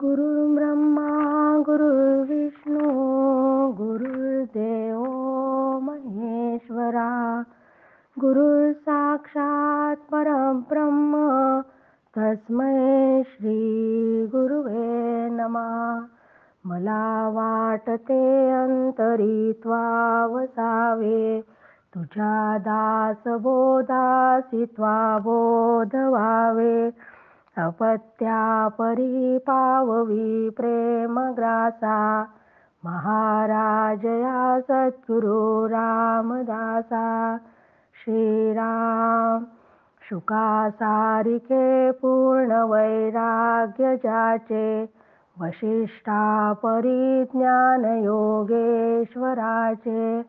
गुरुर्ब्रह्मा गुरुर्विष्णू गुरुर्देव महेश्वरा गुरुः साक्षात् परब्रह्म तस्मै श्री गुरुवे नमः. मला वाटते अंतरी त्वावसावे तुझ्या दासबोधासी त्वा बोध व्हावे. अपत्यापरी पाववी प्रेमग्रासा महाराजया सद्गुरु रामदासा. श्रीराम शुकासारिखे पूर्ण वैराग्य ज्याचे वशिष्ठा परिज्ञान योगेश्वराचे.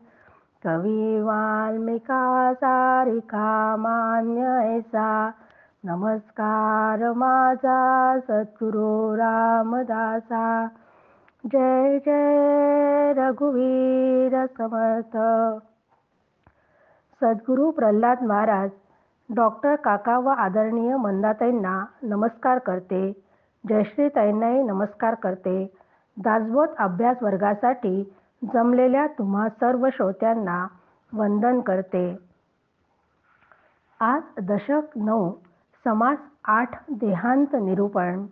कवी वाल्मिका सारिका मान्य ऐसा नमस्कार माझा सद्गुरु रामदासा. जय जय रघुवीर समर्थ. सद्गुरु प्रल्हाद महाराज डॉक्टर काका व आदरणीय मंदाताईंना नमस्कार करते. जयश्रीताईंनाही नमस्कार करते. दासबोध अभ्यास वर्गासाठी जमलेल्या तुम्हा सर्व श्रोत्यांना वंदन करते. आज दशक 9 समास 8 देहांत निरूपण.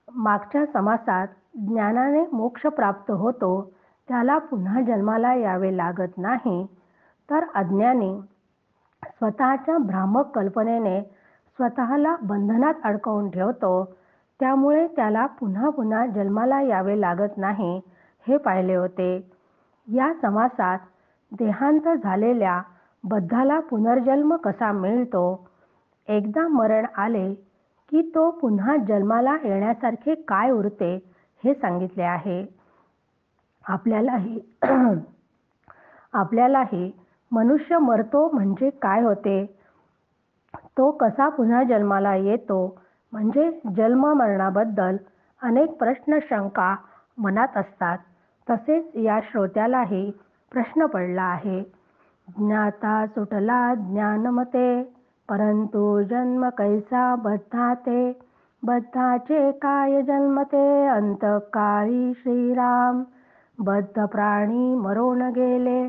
मागच्या समासात ज्ञानाने मोक्ष प्राप्त होतो त्याला पुन्हा जन्माला यावे लागत नाही, तर अज्ञानी स्वतःच्या भ्रामक कल्पनेने स्वतःला बंधनात अडकवून ठेवतो, त्यामुळे त्याला पुन्हा पुन्हा जन्माला यावे लागत नाही हे पाहिले होते. या समासात देहांत झालेल्या बद्धाला पुनर्जन्म कसा मिळतो, एकदा मरण आले की तो पुन्हा जन्माला येण्यासारखे काय उरते हे सांगितले आहे. आपल्यालाही मनुष्य मरतो म्हणजे काय होते, तो कसा पुन्हा जन्माला येतो, म्हणजे जन्म मरणाबद्दल अनेक प्रश्न शंका मनात असतात. तसेच या श्रोत्यालाही प्रश्न पडला आहे. ज्ञाता सुटला ज्ञानमते परंतु जन्म कैसा बद्धाते. बद्धाचे काय जन्मते अंतकाळी श्रीराम. बद्ध प्राणी मरून गेले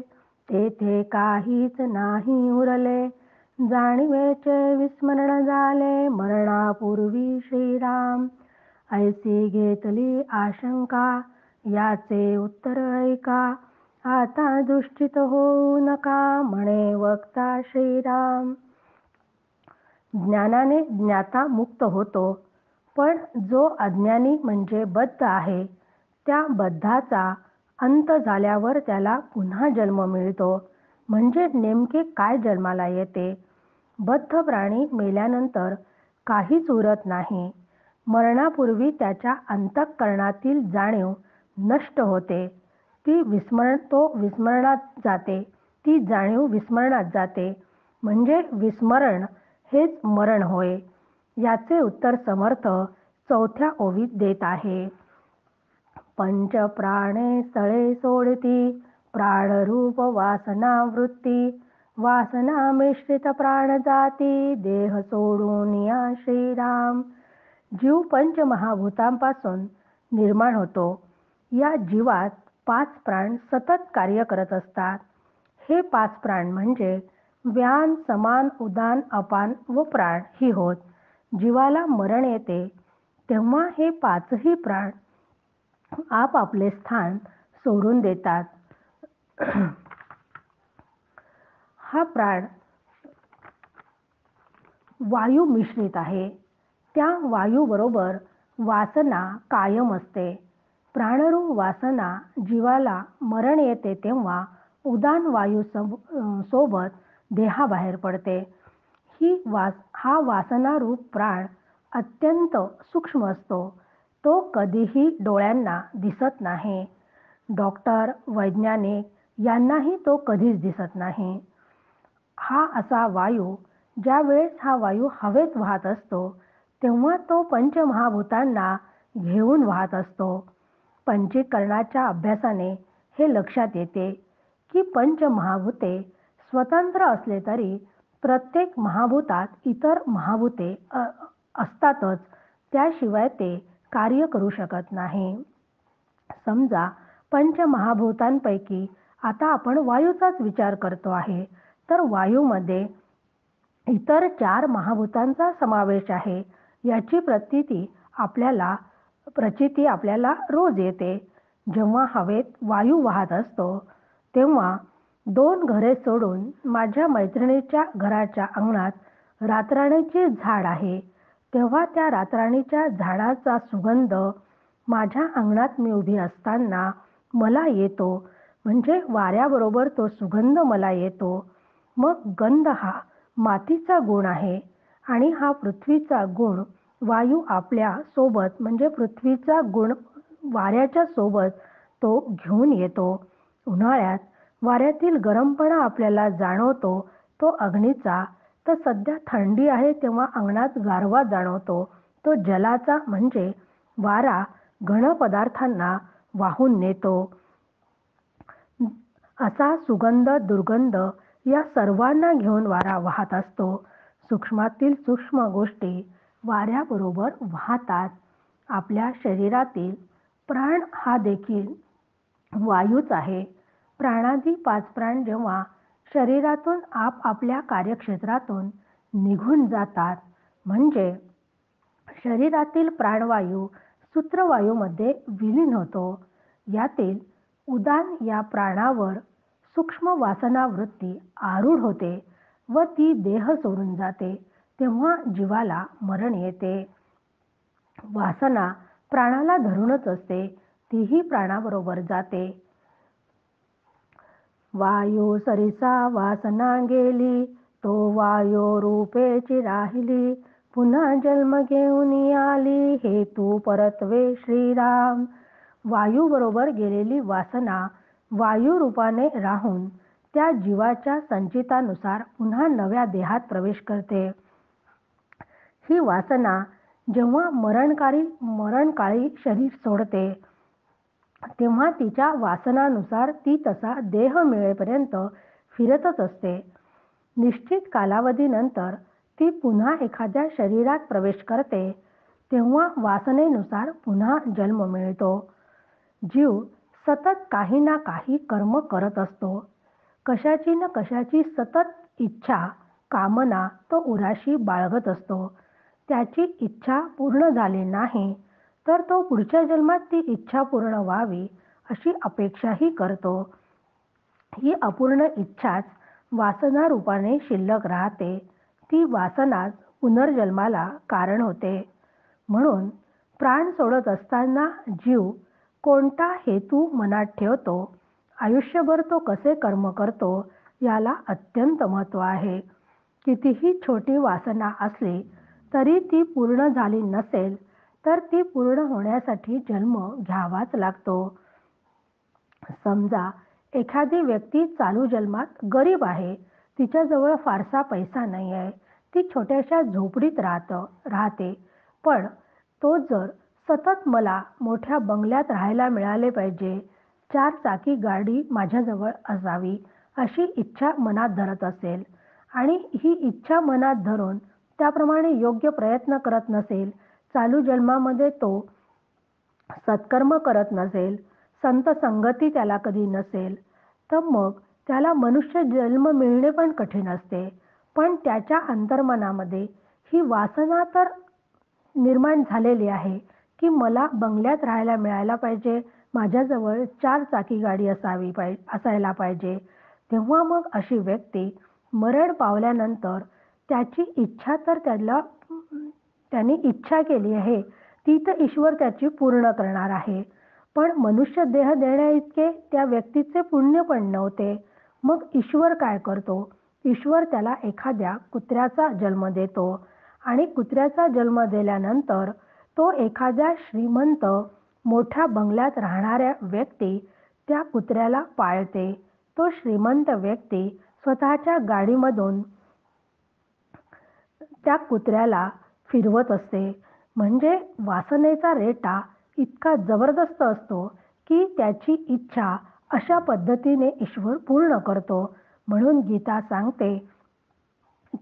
तेथे काहीच नाही उरले. जाणीवेचे विस्मरण झाले मरणापूर्वी श्रीराम. ऐसी घेतली आशंका याचे उत्तर ऐका. आता दुष्टित होऊ नका म्हणे वक्ता श्रीराम. ज्ञानाने ज्ञाता मुक्त होतो, पण जो अज्ञानी म्हणजे बद्ध आहे त्या बद्धाचा अंत झाल्यावर त्याला पुन्हा जन्म मिळतो. म्हणजे नेमके काय जन्माला येते. बद्ध प्राणी मेल्यानंतर काहीच उरत नाही. मरणापूर्वी त्याच्या अंतःकरणातील जाणीव नष्ट होते. ती जाणीव विस्मरणात जाते. म्हणजे विस्मरण हेच मरण होय. याचे उत्तर समर्थ 4थ्या ओवीत देत आहे. पंच प्राणे स्थळे सोडती प्राणरूप वासना वृत्ती. वासना मिश्रित प्राण जाती देह सोडून या श्रीराम. जीव पंचमहाभूतांपासून निर्माण होतो. या जीवात 5 प्राण सतत कार्य करत असतात. हे 5 प्राण म्हणजे व्यान समान उदान अपान व प्राण ही होत. जीवाला मरण येते तेव्हा हे 5ही प्राण आपापले स्थान सोडून देतात. हा प्राण वायू मिश्रित आहे. त्या वायूबरोबर वासना कायम असते. प्राणरूप वासना जीवाला मरण येते तेव्हा उदान वायू सोबत देहाबाहेर पडते. हा वासनारूप प्राण अत्यंत सूक्ष्म असतो. तो कधीही डोळ्यांना दिसत नाही. डॉक्टर, वैज्ञानिक यांनाही तो कधीच दिसत नाही. हा असा वायू ज्या वेळेस हा वायू हवेत वाहत असतो तेव्हा तो पंचमहाभूतांना घेऊन वाहत असतो. पंचीकरणाच्या अभ्यासाने हे लक्षात येते की पंचमहाभूते स्वतंत्र असले तरी प्रत्येक महाभूतात इतर महाभूते असतातच. त्याशिवाय ते कार्य करू शकत नाही. समजा पंचमहाभूतांपैकी आता आपण वायूचाच विचार करतो आहे, तर वायूमध्ये इतर 4 महाभूतांचा समावेश आहे याची प्रचिती आपल्याला रोज येते. जेव्हा हवेत वायू वाहत असतो तेव्हा 2 घरे सोडून माझ्या मैत्रिणीच्या घराच्या अंगणात रातराणीचे झाड आहे, तेव्हा त्या रातराणीच्या झाडाचा सुगंध माझ्या अंगणात मी उभी असताना मला येतो, म्हणजे वाऱ्याबरोबर तो सुगंध मला येतो. मग गंध हा मातीचा गुण आहे आणि हा पृथ्वीचा गुण वायू आपल्या सोबत म्हणजे पृथ्वीचा गुण वाऱ्याच्या सोबत तो घेऊन येतो. उन्हाळ्यात वाऱ्यातील गरमपणा आपल्याला जाणवतो तो अग्नीचा, तर सध्या थंडी आहे तेव्हा अंगणात गारवा जाणवतो तो जलाचा, म्हणजे वारा घन पदार्थांना वाहून नेतो. असा सुगंध दुर्गंध या सर्वांना घेऊन वारा वाहत असतो. सूक्ष्मातील सूक्ष्म गोष्टी वाऱ्याबरोबर वाहतात. आपल्या शरीरातील प्राण हा देखील वायूच आहे. प्राणादी 5 प्राण जेव्हा शरीरातून आपापल्या कार्यक्षेत्रातून निघून जातात, म्हणजे शरीरातील प्राणवायू सूत्रवायूमध्ये विलीन होतो. यातील उदान या प्राणावर सूक्ष्म वासना वृत्ती आरूढ होते व ती देह सोडून जाते, तेव्हा जीवाला मरण येते. वासना प्राणाला धरूनच असते, तीही प्राणाबरोबर जाते. वायू सरिसा वासना गेली, तो वायो रूपेची राहिली, पुन्हा जन्म घेऊन आली, हे तू परतवे श्रीराम. वायू बरोबर गेलेली वासना वायू रूपाने राहून त्या जीवाच्या संचितानुसार पुन्हा नव्या देहात प्रवेश करते. ही वासना जेव्हा मरणकाळी शरीर सोडते तेव्हा तिच्या वासनानुसार ती तसा देह मिळेपर्यंत फिरतच असते. निश्चित कालावधीनंतर ती पुन्हा एखाद्या शरीरात प्रवेश करते, तेव्हा वासनेनुसार पुन्हा जन्म मिळतो. जीव सतत काही ना काही कर्म करत असतो. कशाची न कशाची सतत इच्छा कामना तो उराशी बाळगत असतो. त्याची इच्छा पूर्ण झाली नाही तर तो पुढच्या जन्मात ती इच्छा पूर्ण व्हावी अशी अपेक्षाही करतो. ही अपूर्ण इच्छाच वासना रूपाने शिल्लक राहते. ती वासनाच पुनर्जन्माला कारण होते. म्हणून प्राण सोडत असताना जीव कोणता हेतू मनात ठेवतो, आयुष्यभर तो कसे कर्म करतो याला अत्यंत महत्त्व आहे. कितीही छोटी वासना असली तरी ती पूर्ण झाली नसेल तर ती पूर्ण होण्यासाठी जन्म घ्यावाच लागतो. समजा एखादी व्यक्ती चालू जन्मात गरीब आहे, तिच्याजवळ फारसा पैसा नाही आहे, ती छोट्याशा झोपडीत राहते, पण तो जर सतत मला मोठ्या बंगल्यात राहायला मिळाले पाहिजे, 4 चाकी गाडी माझ्याजवळ असावी अशी इच्छा मनात धरत असेल आणि ही इच्छा मनात धरून त्याप्रमाणे योग्य प्रयत्न करत नसेल, चालू जन्मामध्ये तो सत्कर्म करत नसेल, संत संगती त्याला कधी नसेल, तर मग त्याला मनुष्य जन्म मिळणे पण कठीण असते. पण त्याच्या अंतर्मनामध्ये ही वासना तर निर्माण झालेली आहे की मला बंगल्यात राहायला मिळायला पाहिजे, माझ्याजवळ 4 चाकी गाडी असायला पाहिजे. तेव्हा मग अशी व्यक्ती मरण पावल्यानंतर त्याची इच्छा तर त्याने इच्छा केली आहे ती तर ईश्वर त्याची पूर्ण करणार आहे. पण मनुष्य देह देण्याइतके त्या व्यक्तीचे पुण्य पण नव्हते. मग ईश्वर काय करतो? ईश्वर त्याला एखाद्या कुत्र्याचा जन्म देतो आणि कुत्र्याचा जन्म दिल्यानंतर तो एखाद्या श्रीमंत मोठ्या बंगल्यात राहणाऱ्या व्यक्ती त्या कुत्र्याला पाळते. तो श्रीमंत व्यक्ती स्वतःच्या गाडीमधून त्या कुत्र्याला फिरवत असते. म्हणजे वासनेचा रेटा इतका जबरदस्त असतो की त्याची इच्छा अशा पद्धतीने ईश्वर पूर्ण करतो. म्हणून गीता सांगते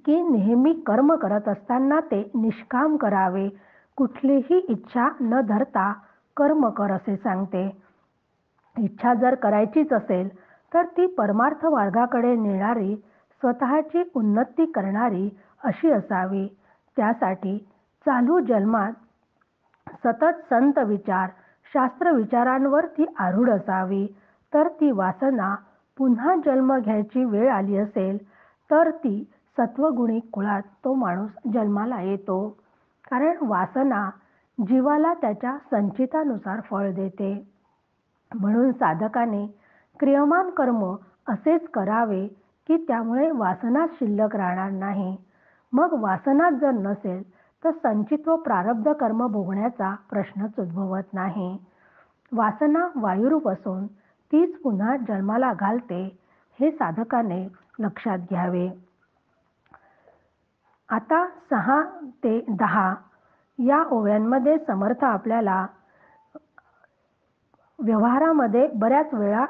की नेहमी कर्म करत असताना ते निष्काम करावे, कुठलीही इच्छा न धरता कर्म कर असे सांगते. इच्छा जर करायचीच असेल तर ती परमार्थ मार्गाकडे नेणारी, स्वतःची उन्नती करणारी अशी असावी. त्यासाठी चालू जन्मात सतत संत विचार, शास्त्र विचारांवर ती आरूढ असावी. तर ती वासना पुन्हा जन्म घ्यायची वेळ आली असेल तर ती सत्वगुणी कुळात तो माणूस जन्माला येतो. कारण वासना जीवाला त्याच्या संचितानुसार फळ देते. म्हणून साधकाने क्रियमान कर्म असेच करावे की त्यामुळे वासना शिल्लक राहणार नाही. मग वासनाच जर नसेल तर संचित व प्रारब्ध कर्म भोगण्याचा प्रश्नच उद्भवत नाही. वासना वायुरूप असून तीच पुन्हा जन्माला घालते, हे साधकाने लक्षात घ्यावे. आता 6 ते 10 या ओव्यांमध्ये समर्थ आपल्याला व्यवहारामध्ये बऱ्याच वेळा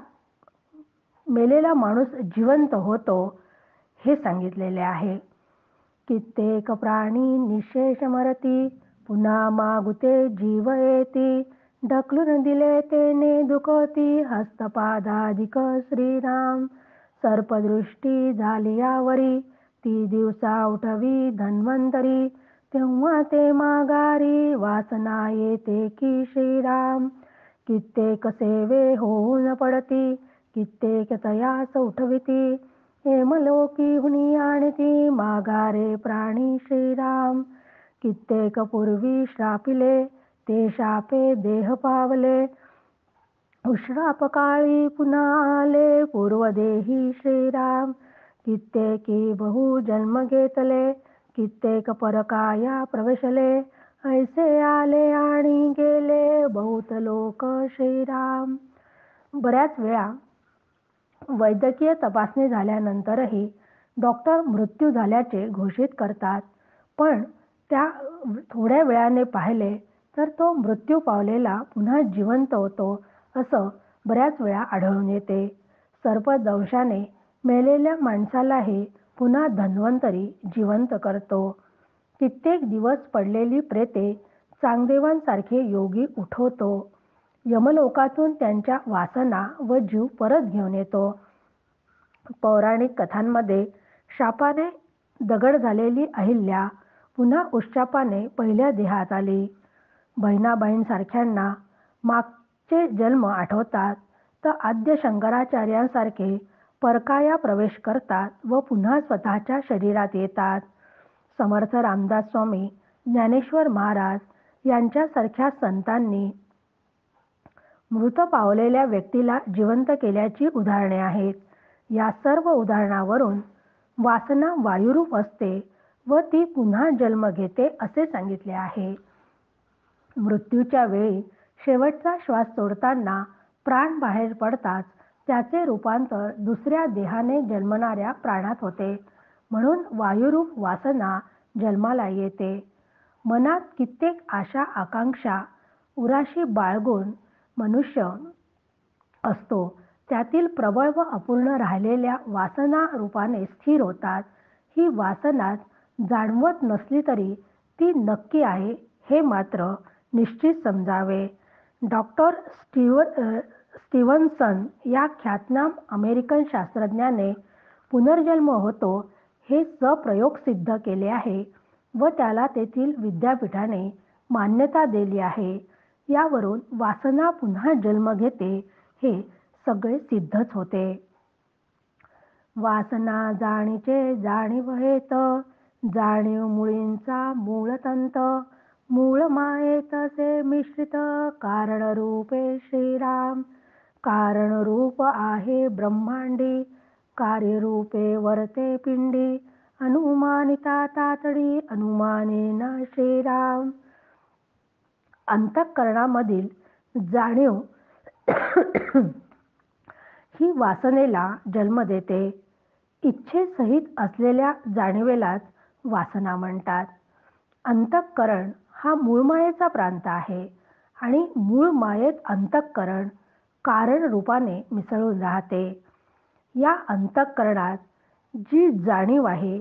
मेलेला माणूस जिवंत होतो हे सांगितलेले आहे. कित्येक प्राणी निशेष मरती, पुन्हा मागुते जीव येती. ढकलून दिले तेने दुखती, हस्तपादाधिक श्रीराम. सर्पदृष्टी झाली यावरी, ती दिवसा उठवी धन्वंतरी. तेव्हा ते माघारी, वासना येते की श्रीराम. कित्येक सेवे होऊन पडती, कित्येक तयास उठविती. हेमलोकी हुनी आणती, माघारे प्राणी श्रीराम. कित्येक पूर्वी श्रापिले, ते शापे देह पावले. उश्राप काळी पुन्हा आले, पूर्वदेही श्रीराम. कित्येकी बहु जन्म घेतले, कित्येक परकाया प्रवेशले. ऐसे आले आणि गेले, बहुत लोक श्रीराम. बऱ्याच वेळा वैद्यकीय तपासणी झाल्यानंतरही डॉक्टर मृत्यू झाल्याचे घोषित करतात, पण त्या थोड्या वेळाने पाहिले तर तो मृत्यू पावलेला पुन्हा जिवंत होतो, असं बऱ्याच वेळा आढळून येते. सर्पदंशाने मेलेल्या माणसालाही पुन्हा धन्वंतरी जिवंत करतो. कित्येक दिवस पडलेली प्रेते चांगदेवांसारखे योगी उठवतो. यमलोकातून त्यांच्या वासना व जीव परत घेऊन येतो. पौराणिक कथांमध्ये शापाने दगड झालेली अहिल्या पुन्हा उश्चापाने पहिल्या देहात आली. बहिणाबाईंसारख्यांना मागचे जन्म आठवतात, तर आद्य शंकराचार्यांसारखे परकाया प्रवेश करतात व पुन्हा स्वतःच्या शरीरात येतात. समर्थ रामदास स्वामी, ज्ञानेश्वर महाराज यांच्यासारख्या संतांनी मृत पावलेल्या व्यक्तीला जिवंत केल्याची उदाहरणे आहेत. या सर्व उदाहरणावरून वासना वायुरूप असते व ती पुन्हा जन्म घेते असे सांगितले आहे. मृत्यूच्या वेळी शेवटचा श्वास सोडताना प्राण बाहेर पडताच त्याचे रूपांतर दुसऱ्या देहाने जन्मणाऱ्या प्राणात होते. म्हणून वायुरूप वासना जन्माला येते. मनात कित्येक आशा आकांक्षा उराशी बाळगून मनुष्य असतो. त्यातील प्रबळ व अपूर्ण राहिलेल्या वासना रूपाने स्थिर होतात. ही वासनाच जाणवत नसली तरी ती नक्की आहे हे मात्र निश्चित समजावे. डॉक्टर स्टीव्हन्सन या ख्यातनाम अमेरिकन शास्त्रज्ञाने पुनर्जन्म होतो हे सप्रयोग सिद्ध केले आहे व त्याला तेथील विद्यापीठाने मान्यता दिली आहे. यावरून वासना पुन्हा जन्म घेते हे सगळे सिद्धच होते. वासना जाणीचे जाणीव हेत, जाणीव मुळींचा मूळतंत. मूळ मायेत से मिश्रित, कारण रूपे श्रीराम. कारण रूप आहे ब्रह्मांडी, कार्यरूपे वर्ते पिंडी. अनुमानिता तातडी, अनुमानेन श्रीराम. अंतःकरणामधील जाणीव ही वासनेला जन्म देते. इच्छेसहित असलेल्या जाणीवेलाच वासना म्हणतात. अंतःकरण हा मूळ मायेचा प्रांत आहे आणि मूळ मायेत अंतःकरण कारण रूपाने मिसळून राहते. या अंतःकरणात जी जाणीव आहे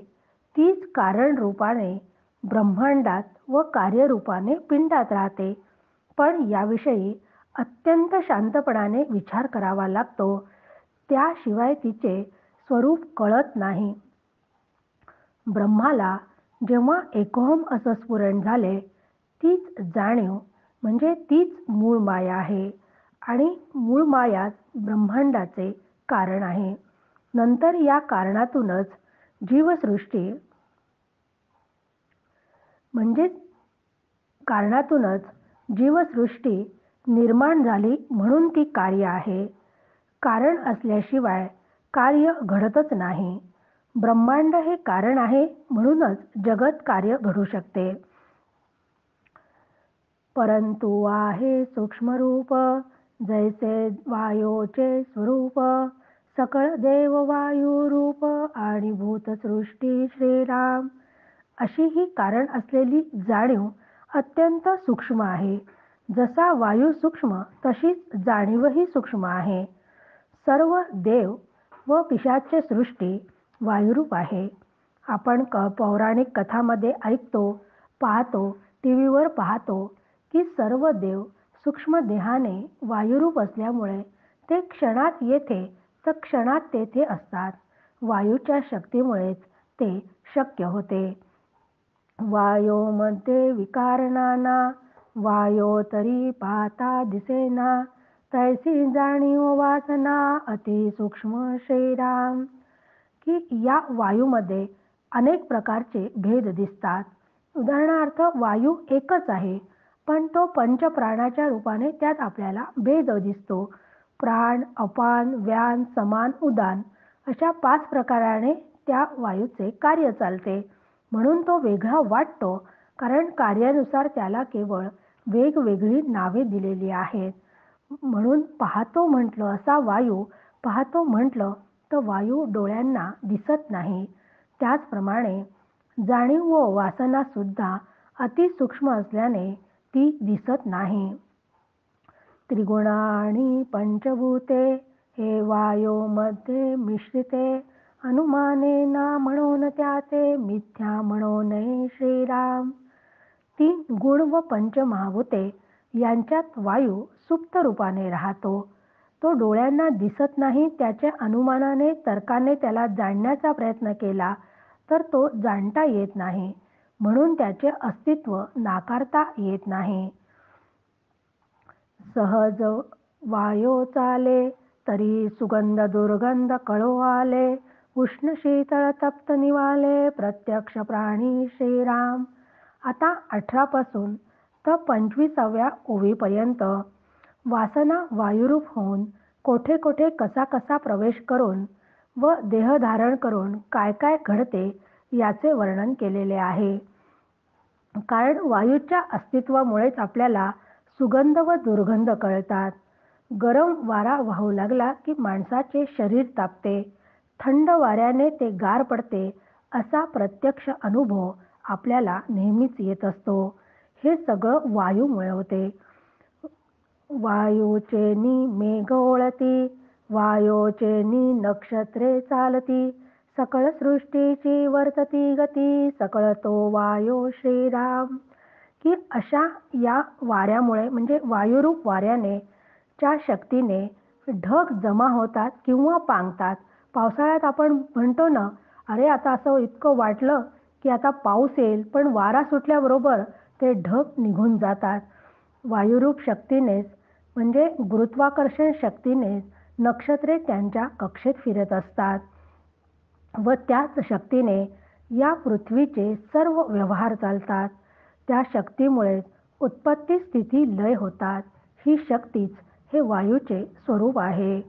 तीच कारण रूपाने ब्रह्मांडात व कार्यरूपाने पिंडात राहते. पण याविषयी अत्यंत शांतपणाने विचार करावा लागतो, त्याशिवाय तिचे स्वरूप कळत नाही. ब्रह्माला जेव्हा एकोहम असं स्फुरण झाले, तीच जाणीव म्हणजे तीच मूळ माया आहे आणि मूळ मायाच ब्रह्मांडाचे कारण आहे. नंतर या कारणातूनच जीवसृष्टी म्हणजे कारणातूनच जीवसृष्टी निर्माण झाली म्हणून ती कार्य आहे. कारण असल्याशिवाय कार्य घडतच नाही. ब्रह्मांड हे कारण आहे म्हणूनच जगत कार्य घडू शकते. परंतु आहे सूक्ष्मरूप जैसे वायूचे स्वरूप, सकळ देव वायुरूप आणि भूतसृष्टी श्रीराम. अशी ही कारण असलेली जाणीव अत्यंत सूक्ष्म आहे. जसा वायू सूक्ष्म तशीच जाणीवही सूक्ष्म आहे. सर्व देव व पिशाच्य सृष्टी वायुरूप आहे. आपण पौराणिक कथामध्ये ऐकतो, पाहतो, टीव्हीवर पाहतो की सर्व देव सूक्ष्म देहाने वायुरूप असल्यामुळे ते क्षणात येथे तर क्षणात तेथे असतात. वायूच्या शक्तीमुळेच ते शक्य होते. वायोमध्ये विकारणाना वायो तरी पाहता दिसेना, तैसी जाणीव वासना अति सूक्ष्म श्रीराम. की या वायूमध्ये अनेक प्रकारचे भेद दिसतात. उदाहरणार्थ वायू एकच आहे, पण तो पंचप्राणाच्या रूपाने त्यात आपल्याला भेद दिसतो. प्राण, अपान, व्यान, समान, उदान अशा 5 प्रकाराने त्या वायूचे कार्य चालते. म्हणून तो वेगळा वाटतो, कारण कार्यानुसार त्याला केवळ वेगवेगळी नावे दिलेली आहेत. म्हणून पाहतो म्हटलं असा वायू पाहतो म्हटलं तर वायू डोळ्यांना दिसत नाही. त्याचप्रमाणे जाणीव व वासना सुद्धा अतिसूक्ष्म असल्याने ती दिसत नाही. त्रिगुणाणी पंचभूते हे वायोमध्ये मिश्रिते, अनुमानेना म्हणून त्याचे मिथ्या म्हणू नये श्रीराम. 3 गुण व पंचमहाभूते यांच्यात वायू सुप्त रूपाने राहतो. तो डोळ्यांना दिसत नाही. त्याच्या अनुमानाने तर्काने त्याला जाणण्याचा प्रयत्न केला तर तो जाणता येत नाही. म्हणून त्याचे अस्तित्व नाकारता येत नाही. सहज वायो चाले तरी सुगंध दुर्गंध कळो आले, उष्ण शीतळ तप्त निवाले प्रत्यक्ष प्राणी श्रीराम. आता 18 पासून तर 25व्या ओवीपर्यंत वासना वायुरूप होऊन कोठे कोठे कसा कसा प्रवेश करून व देह धारण करून काय काय घडते याचे वर्णन केलेले आहे. कारण वायूच्या अस्तित्वामुळेच आपल्याला सुगंध व दुर्गंध कळतात. गरम वारा वाहू लागला की माणसाचे शरीर तापते, थंड वाऱ्याने ते गार पडते असा प्रत्यक्ष अनुभव आपल्याला नेहमीच येत असतो. हे सगळं वायूमुळे होते. वायूचेनी मेघ ओळती, वायोचेनी नक्षत्रे चालती, सकळ सृष्टीची वर्तती गती, सकळ तो वायो श्रीराम. की अशा या वाऱ्यामुळे म्हणजे वायुरूप वाऱ्याने च्या शक्तीने ढग जमा होतात किंवा पांगतात. पावसाळ्यात आपण म्हणतो ना, अरे आता असं इतकं वाटलं की आता पाऊस येईल, पण वारा सुटल्याबरोबर ते ढग निघून जातात. वायुरूप शक्तीनेच म्हणजे गुरुत्वाकर्षण शक्तीनेच नक्षत्रे त्यांच्या कक्षेत फिरत असतात व त्याच शक्तीने या पृथ्वीचे सर्व व्यवहार चालतात. त्या शक्तीमुळे उत्पत्ती स्थिती लय होतात. ही शक्तीच हे वायूचे स्वरूप आहे.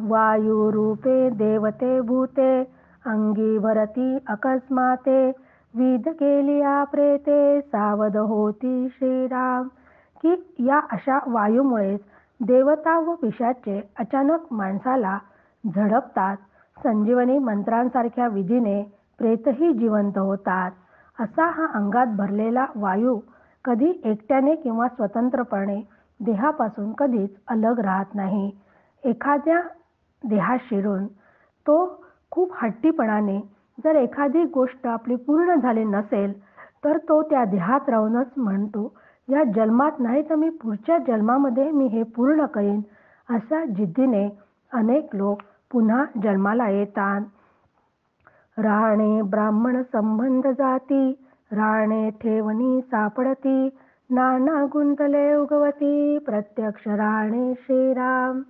वायुरूपे देवते भूते, अंगी भरती अकस्माते, विध केलिया प्रेते सावध होती श्रीराम. की या अशा वायूमुळेच देवता व पिशाचे अचानक माणसाला झडपतात. संजीवनी मंत्रांसारख्या विधीने प्रेतही जिवंत होतात. असा हा अंगात भरलेला वायू कधी एकट्याने किंवा स्वतंत्रपणे देहापासून कधीच अलग राहत नाही. एखाद्या देहात शिरून तो खूप हट्टीपणाने जर एखादी गोष्ट आपली पूर्ण झाली नसेल तर तो त्या देहात राहूनच म्हणतो, या जन्मात नाही तर मी पुढच्या जन्मामध्ये मी हे पूर्ण करीन. अशा जिद्दीने अनेक लोक पुन्हा जन्माला येतात. राहणे ब्राह्मण संबंध जाती, राहणे ठेवणी सापडती, नाना गुंतले उगवती, प्रत्यक्ष राहणे श्रीराम.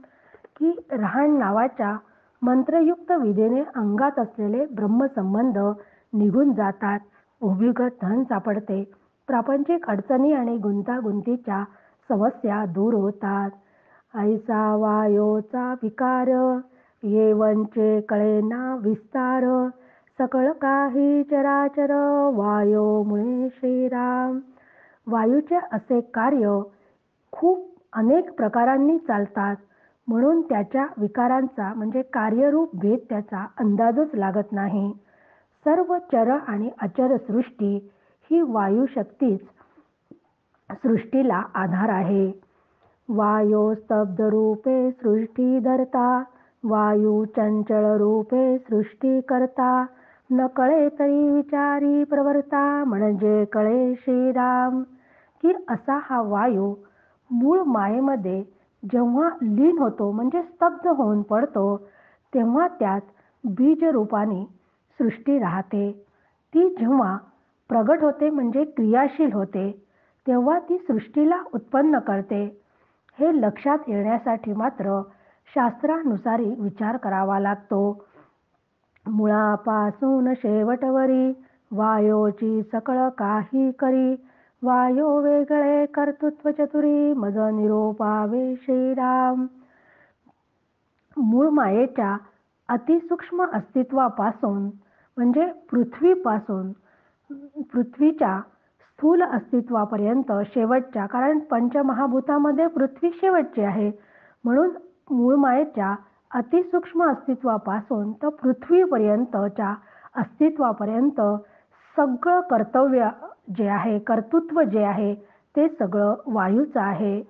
की रहाण नावाच्या मंत्रयुक्त विधेने अंगात असलेले ब्रह्मसंबंध निघून जातात, उभिगत धन सापडते, प्रापंचिक अडचणी आणि गुंतागुंतीच्या समस्या दूर होतात. ऐसा वायोचा विकार, येवंचे कळेना विस्तार, सकळ काही चराचर, वायोमुळे श्रीराम. वायूचे असे कार्य खूप अनेक प्रकारांनी चालतात, म्हणून त्याच्या विकारांचा म्हणजे कार्यरूप भेद त्याचा अंदाजच लागत नाही. सर्व चर आणि अचर सृष्टी ही वायुशक्तीच सृष्टीला आधार आहे. वायो स्तब्ध रूपे सृष्टी धरता, वायू चंचल रूपे सृष्टी करता, न कळे तरी विचारी प्रवर्ता, म्हणजे कळे श्रीराम. की असा हा वायू मूळ मायेमध्ये जेव्हा लीन होतो म्हणजे स्तब्ध होऊन पडतो, तेव्हा त्यात बीज रूपाने सृष्टी राहते. ती जेव्हा प्रगट होते म्हणजे क्रियाशील होते, तेव्हा ती सृष्टीला उत्पन्न करते. हे लक्षात येण्यासाठी मात्र शास्त्रानुसारी विचार करावा लागतो. मुळापासून शेवटवरी वायोची सकळ काही करी, वायो वेगळे कर्तृत्व चतुरी, मज निरोपावे श्रीराम. मूळ मायेच्या अतिसूक्ष्म अस्तित्वापासून म्हणजे पृथ्वीच्या स्थूल अस्तित्वापर्यंत शेवटच्या, कारण पंचमहाभूतामध्ये पृथ्वी शेवटची आहे, म्हणून मूळ मायेच्या अतिसूक्ष्म अस्तित्वापासून तर पृथ्वीपर्यंतच्या अस्तित्वापर्यंत सगळं कर्तव्य जे आहे, कर्तृत्व जे आहे, ते सगळं वायूचं आहे.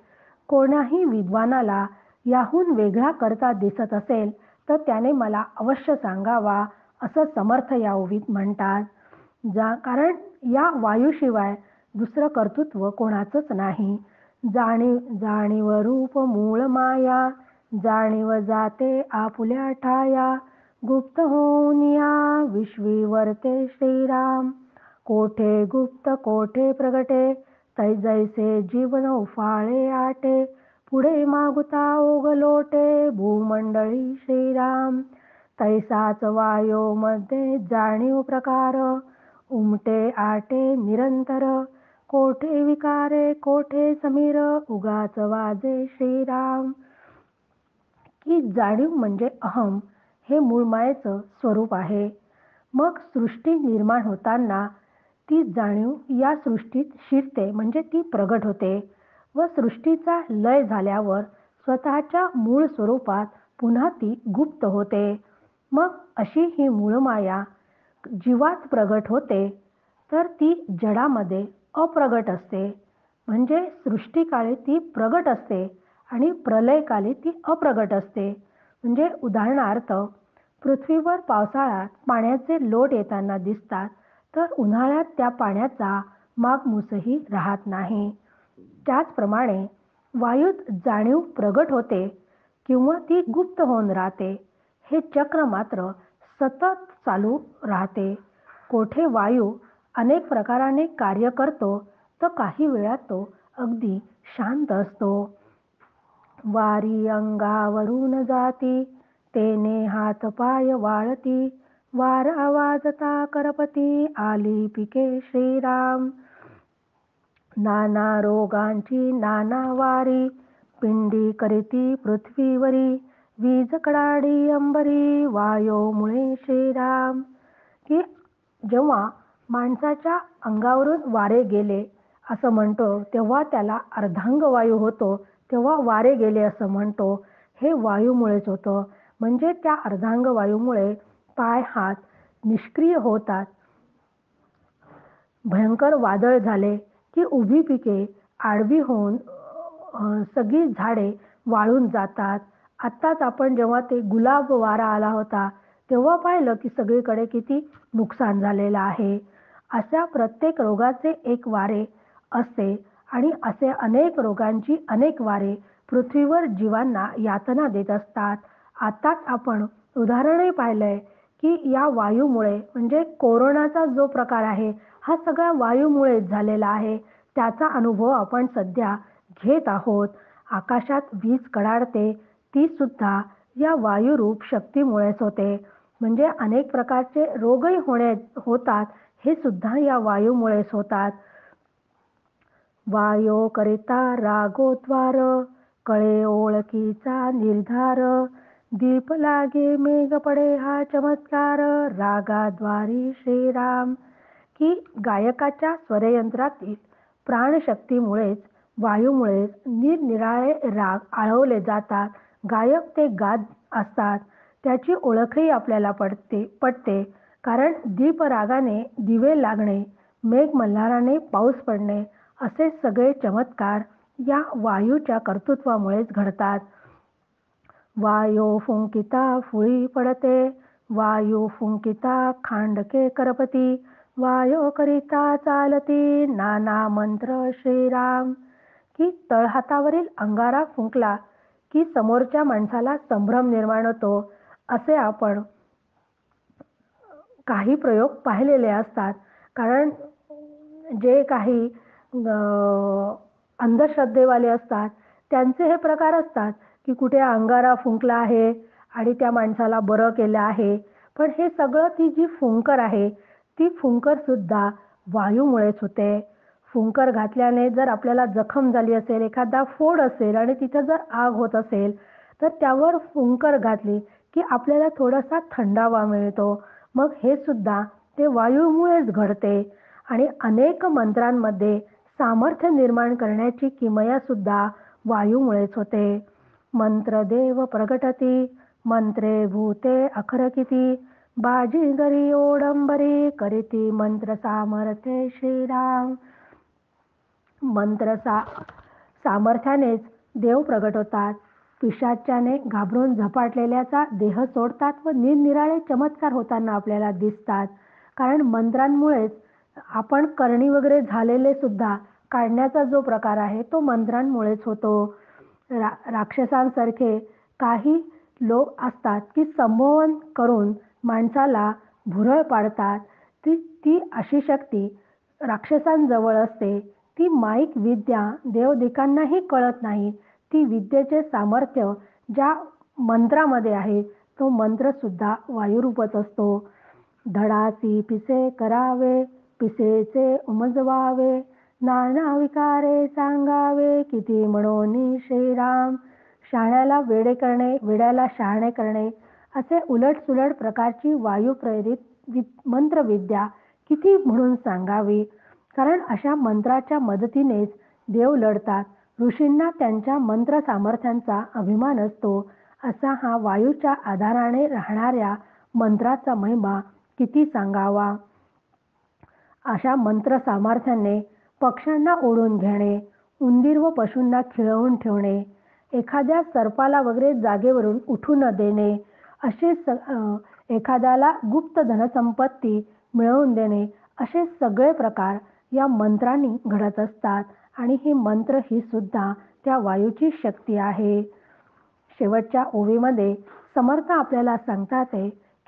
कोणाही विद्वानाला याहून वेगळा करता दिसत असेल तर त्याने मला अवश्य सांगावा, असं समर्थ या ओवीत म्हणतात. कारण या वायूशिवाय दुसरं कर्तृत्व कोणाचंच नाही. जाणीव रूप मूळ माया, जाणीव जाते आपुल्या ठाया, गुप्त होऊन या विश्वी वर्ते श्रीराम. कोठे गुप्त कोठे प्रगटे, तै जैसे जीवन उफाळे आटे, पुढे मागुता ओगलोटे भूमंडळी श्रीराम. तैसाच वायो मध्ये जाणीव प्रकार, उमटे आटे निरंतर, कोठे विकारे कोठे समीर, उगाच वाजे श्रीराम. की जाणीव म्हणजे अहम हे मूळ मायेचं स्वरूप आहे. मग सृष्टी निर्माण होताना ती जाणीव या सृष्टीत शिरते म्हणजे ती प्रगट होते व सृष्टीचा लय झाल्यावर स्वतःच्या मूळ स्वरूपात पुन्हा ती गुप्त होते. मग अशी ही मूळ माया जीवात प्रगट होते, तर ती जडामध्ये अप्रगट असते. म्हणजे सृष्टीकाळी ती प्रगट असते आणि प्रलयकाली ती अप्रगट असते. म्हणजे उदाहरणार्थ, पृथ्वीवर पावसाळ्यात पाण्याचे लोट येताना दिसतात, तर उन्हाळ्यात त्या पाण्याचा मागमूसही राहत नाही. त्याचप्रमाणे वायूत जाणीव प्रगट होते किंवा ती गुप्त होऊन राहते, हे चक्र मात्र सतत चालू राहते. कोठे वायू अनेक प्रकाराने कार्य करतो, तर काही वेळा तो अगदी शांत असतो. वारी अंगावरून जाती, तेने हातपाय वाळती, वारा वाजता करपती, आली पिके श्रीराम. नाना रोगांची नाना वारी, पिंडी करीती पृथ्वीवरी, वीज कडाडी अंबरी, वायोमुळे श्रीराम. की जेव्हा माणसाच्या अंगावरून वारे गेले असं म्हणतो, तेव्हा त्याला अर्धांगवायू होतो, तेव्हा वारे गेले असं म्हणतो. हे वायूमुळेच होतं. म्हणजे त्या अर्धांगवायूमुळे पाय हात निष्क्रिय होतात. भयंकर वादळ झाले की उभी पिके आडवी होऊन सगळी झाडे वाळून जातात. आत्ताच आपण जेव्हा ते गुलाब वारा आला होता, तेव्हा पाहिलं की सगळीकडे किती नुकसान झालेलं आहे. अशा प्रत्येक रोगाचे एक वारे असते आणि असे अनेक रोगांची अनेक वारे पृथ्वीवर जीवांना यातना देत असतात. आताच आपण उदाहरणही पाहिलंय की या वायूमुळे म्हणजे कोरोनाचा जो प्रकार आहे हा सगळा वायूमुळेच झालेला आहे. त्याचा अनुभव आपण सध्या घेत आहोत. आकाशात वीज कडाडते ती सुद्धा या वायुरूप शक्तीमुळेच होते. म्हणजे अनेक प्रकारचे रोगही होतात हे सुद्धा या वायूमुळेच होतात. वायो करिता रागोद्वार, कळे ओळखीचा निर्धार, दीप लागे मेघ पडे हा चमत्कार, रागाद्वारी श्रीराम. की गायकाच्या स्वरयंत्रातील प्राणशक्तीमुळेच वायूमुळेच निरनिराळे राग आळवले जातात. गायक ते गात असतात. त्याची ओळखही आपल्याला पटते. कारण दीपरागाने दिवे लागणे, मेघमल्हाराने पाऊस पडणे असे सगळे चमत्कार या वायूच्या कर्तृत्वामुळेच घडतात. वायो फुंकिता फुळी पडते, वायू फुंकिता खांडके करपती, वायो करिता चालती नाना मंत्र श्रीराम. की तळहातावरील अंगारा फुंकला की समोरच्या माणसाला संभ्रम निर्माण होतो असे आपण काही प्रयोग पाहिलेले असतात. कारण जे काही अंधश्रद्धेवाले असतात त्यांचे हे प्रकार असतात की कुठे अंगारा फुंकला आहे आणि त्या माणसाला बरं केलं आहे. पण हे सगळं ती जी फुंकर आहे ती फुंकर सुद्धा वायूमुळेच होते. फुंकर घातल्याने जर आपल्याला जखम झाली असेल, एखादा फोड असेल आणि तिथं जर आग होत असेल तर त्यावर फुंकर घातली की आपल्याला थोडासा थंडावा मिळतो. मग हे सुद्धा ते वायूमुळेच घडते. आणि अनेक मंत्रांमध्ये सामर्थ्य निर्माण करण्याची किमया सुद्धा वायूमुळेच होते. मंत्र देव प्रगटती, मंत्रे भूते अखरकिती, बाजीगरी ओडंबरी करीती मंत्र सामर्थ्ये श्रीराम. सामर्थ्यानेच देव प्रगट होतात. पिशाच्याने घाबरून झपाटलेल्याचा देह सोडतात व निरनिराळे चमत्कार होताना आपल्याला दिसतात. कारण मंत्रांमुळेच आपण करणी वगैरे झालेले सुद्धा काढण्याचा जो प्रकार आहे तो मंत्रांमुळेच होतो. राक्षसांसारखे काही लोक असतात की संमोहन करून माणसाला भुरळ पाडतात. ती अशी शक्ती राक्षसांजवळ असते. ती माईक विद्या देवदिकांनाही कळत नाही. ती विद्येचे सामर्थ्य ज्या मंत्रामध्ये आहे तो मंत्र सुद्धा वायुरूपच असतो. धडासी पिसे करावे, पिसेचे उमजवावे, नाना विकारे सांगावे किती म्हणोनी श्रीराम. शहाण्याला वेडे करणे, वेड्याला शहाणे करणे असे उलटसुलट प्रकारची वायुप्रेरित मंत्रविद्या किती म्हणून सांगावी. कारण अशा मंत्राच्या मदतीनेच देव लढतात. ऋषींना त्यांच्या मंत्र सामर्थ्यांचा अभिमान असतो. असा हा वायूच्या आधाराने राहणाऱ्या मंत्राचा महिमा किती सांगावा. अशा मंत्र सामर्थ्याने पक्ष्यांना ओढून घेणे, उंदीर व पशूंना खिळवून ठेवणे, एखाद्या सर्पाला वगैरे जागेवरून उठू न देणे, असे एखाद्याला गुप्त धनसंपत्ती मिळवून देणे असे सगळे प्रकार या मंत्रांनी घडत असतात. आणि ही मंत्र ही सुद्धा त्या वायूची शक्ती आहे. शेवटच्या ओवीमध्ये समर्थ आपल्याला सांगतात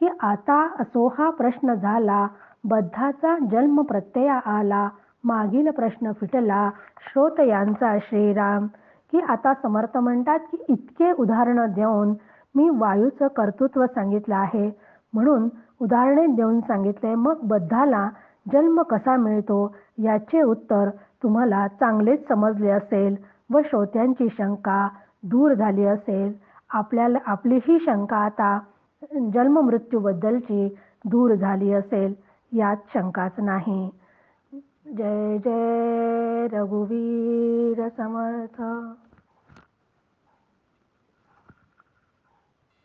की आता असो हा प्रश्न झाला, बद्धाचा जन्म प्रत्यया आला, मागील प्रश्न फिटला श्रोतयांचा श्रीराम. की आता समर्थ म्हणतात की इतके उदाहरणं देऊन मी वायूचं कर्तृत्व सांगितलं आहे म्हणून उदाहरणे देऊन सांगितले. मग बद्धाला जन्म कसा मिळतो याचे उत्तर तुम्हाला चांगलेच समजले असेल व श्रोत्यांची शंका दूर झाली असेल. आपली ही शंका आता जन्ममृत्यूबद्दलची दूर झाली असेल यात शंकाच नाही. जय जय रघुवीर समर्थ.